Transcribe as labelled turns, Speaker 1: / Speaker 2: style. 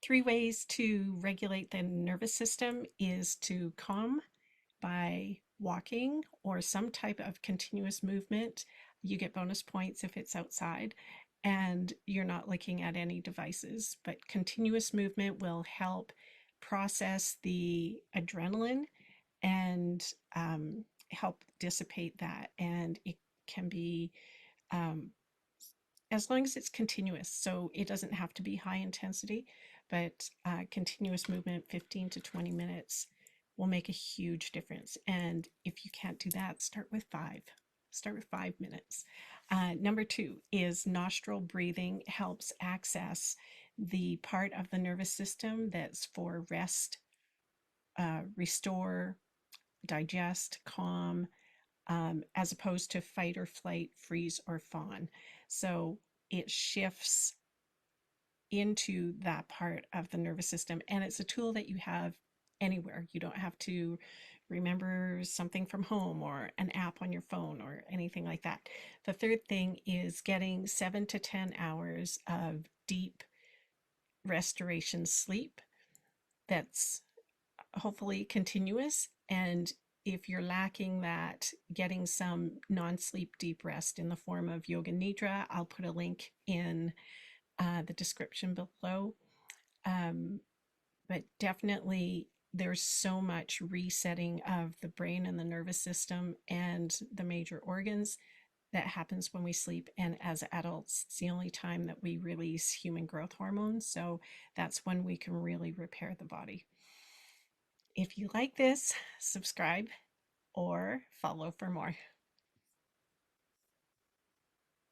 Speaker 1: Three ways to regulate the nervous system is to calm by walking or some type of continuous movement. You get bonus points if it's outside and you're not looking at any devices, but continuous movement will help process the adrenaline and help dissipate that. And it can be um, as long as it's continuous. So it doesn't have to be high intensity, but continuous movement, 15 to 20 minutes, will make a huge difference. And if you can't do that, start with five. Start with 5 minutes. Number two is nostril breathing helps access the part of the nervous system that's for rest, restore, digest, calm, as opposed to fight or flight, freeze or fawn. So it shifts into that part of the nervous system, and it's a tool that you have anywhere. You don't have to remember something from home or an app on your phone or anything like that. The third thing is getting 7 to 10 hours of deep restoration sleep that's hopefully continuous. And if you're lacking that, getting some non-sleep deep rest in the form of yoga nidra. I'll put a link in the description below. Um, but definitely there's so much resetting of the brain and the nervous system and the major organs that happens when we sleep. And as adults, it's the only time that we release human growth hormones. So that's when we can really repair the body. If you like this, subscribe or follow for more.